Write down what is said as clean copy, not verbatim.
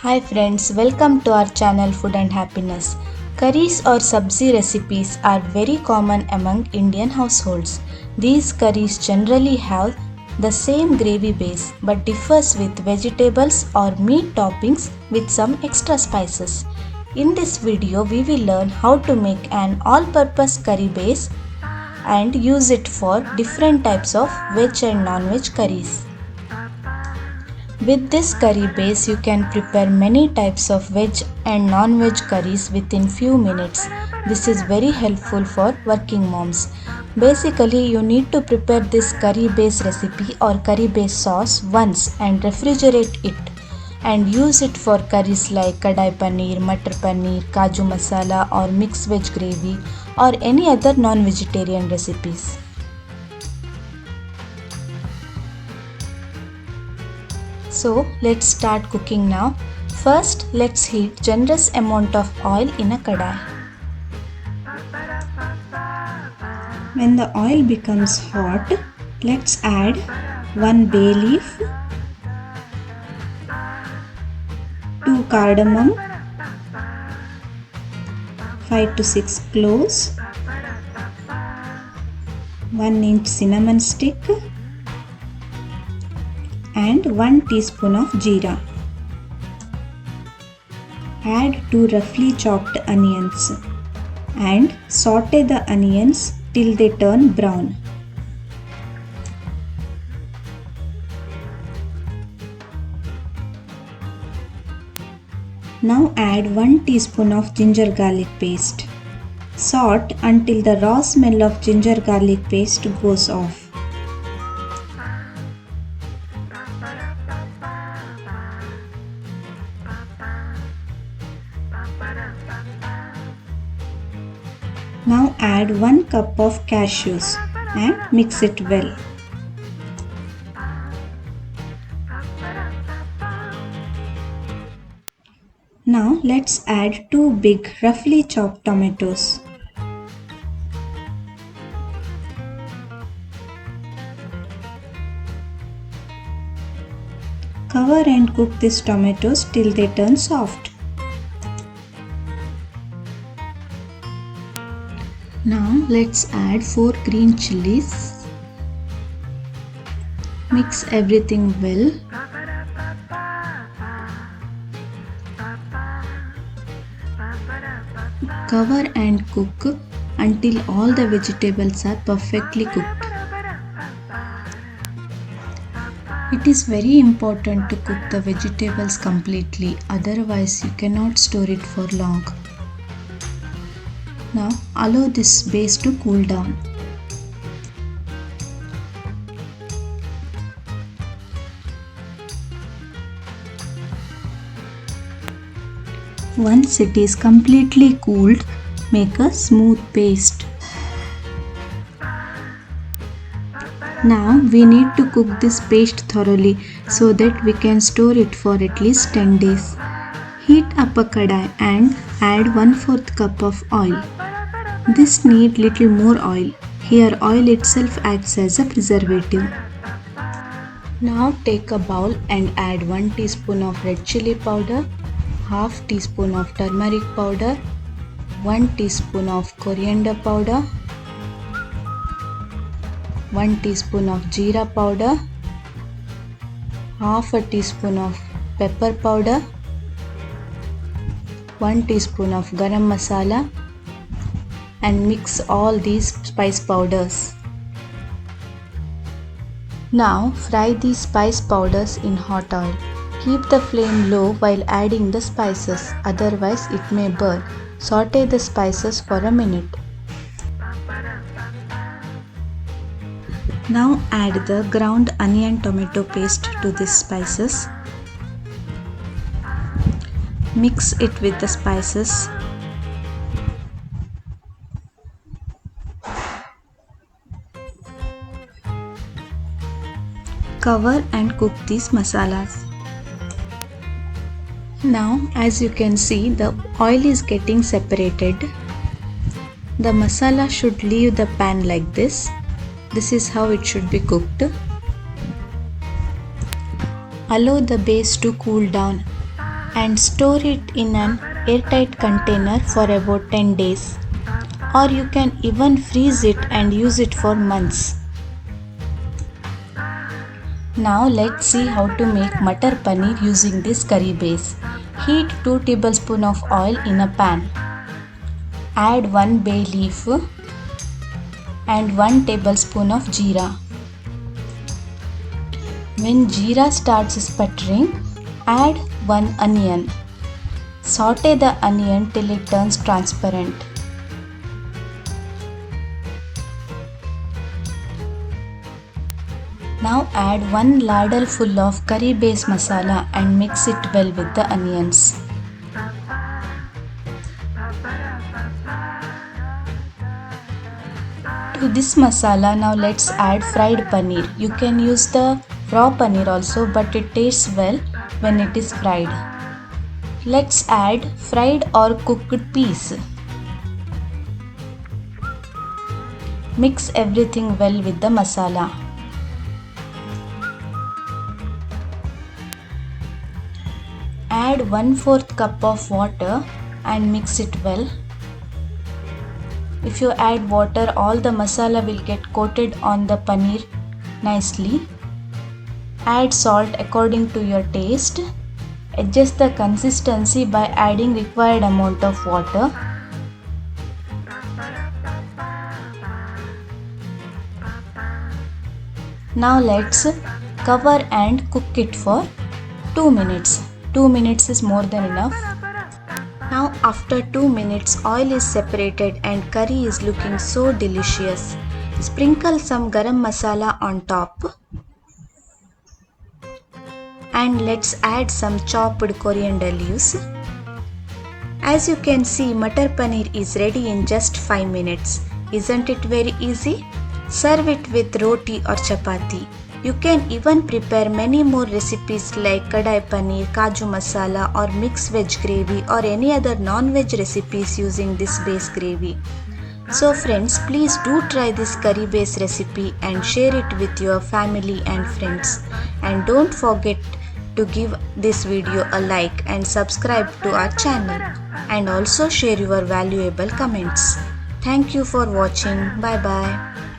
Hi friends, welcome to our channel Food and Happiness. Curries or sabzi recipes are very common among Indian households. These curries generally have the same gravy base but differs with vegetables or meat toppings with some extra spices. In this video, we will learn how to make an all-purpose curry base and use it for different types of veg and non-veg curries. With this curry base, you can prepare many types of veg and non-veg curries within few minutes. This is very helpful for working moms. Basically, you need to prepare this curry base recipe or curry base sauce once and refrigerate it and use it for curries like kadai paneer, mutter paneer, kaju masala or mixed veg gravy or any other non-vegetarian recipes. So let's start cooking now. First, let's heat generous amount of oil in a kadai. When the oil becomes hot, let's add 1 bay leaf, 2 cardamom, 5 to 6 cloves, 1 inch cinnamon stick, and 1 teaspoon of jeera. Add 2 roughly chopped onions and saute the onions till they turn brown. Now add 1 teaspoon of ginger garlic paste. Saute until the raw smell of ginger garlic paste goes off. Now add 1 cup of cashews and mix it well. Now let's add 2 big roughly chopped tomatoes. Cover and cook these tomatoes till they turn soft. Now let's add 4 green chilies. Mix everything well. Cover and cook until all the vegetables are perfectly cooked. It is very important to cook the vegetables completely, otherwise you cannot store it for long. Now allow this base to cool down. Once it is completely cooled, make a smooth paste. Now we need to cook this paste thoroughly so that we can store it for at least 10 days. Heat up a kadai and add 1/4 cup of oil. This needs little more oil. Here oil itself acts as a preservative. Now take a bowl and add 1 teaspoon of red chili powder, half teaspoon of turmeric powder, 1 teaspoon of coriander powder, 1 teaspoon of jeera powder, half a teaspoon of pepper powder, 1 teaspoon of garam masala and mix all these spice powders. Now fry these spice powders in hot oil. Keep the flame low while adding the spices, otherwise it may burn. Saute the spices for a minute. Now add the ground onion tomato paste to these spices. Mix it with the spices. Cover and cook these masalas. Now as you can see, the oil is getting separated. The masala should leave the pan like this. This is how it should be cooked. Allow the base to cool down. and store it in an airtight container for about 10 days. Or you can even freeze it and use it for months. Now let's see how to make mutter paneer using this curry base. Heat 2 tablespoons of oil in a pan. Add 1 bay leaf and 1 tablespoon of jeera. When jeera starts sputtering, add 1 onion. Saute the onion till it turns transparent. Now add 1 ladle full of curry base masala and mix it well with the onions. To this masala, now let's add fried paneer. You can use the raw paneer also, but it tastes well when it is fried. Let's add fried or cooked peas. Mix everything well with the masala. Add 1/4 cup of water and mix it well. If you add water, all the masala will get coated on the paneer nicely. Add salt according to your taste. Adjust the consistency by adding required amount of water. Now let's cover and cook it for 2 minutes. 2 minutes is more than enough. Now after 2 minutes, oil is separated and curry is looking so delicious. Sprinkle some garam masala on top. And let's add some chopped coriander leaves. As you can see, mutter paneer is ready in just 5 minutes. Isn't it very easy? Serve it with roti or chapati. You can even prepare many more recipes like kadai paneer, kaju masala or mixed veg gravy or any other non-veg recipes using this base gravy. So friends, please do try this curry base recipe and share it with your family and friends. And don't forget to give this video a like and subscribe to our channel. And also share your valuable comments. Thank you for watching. Bye bye.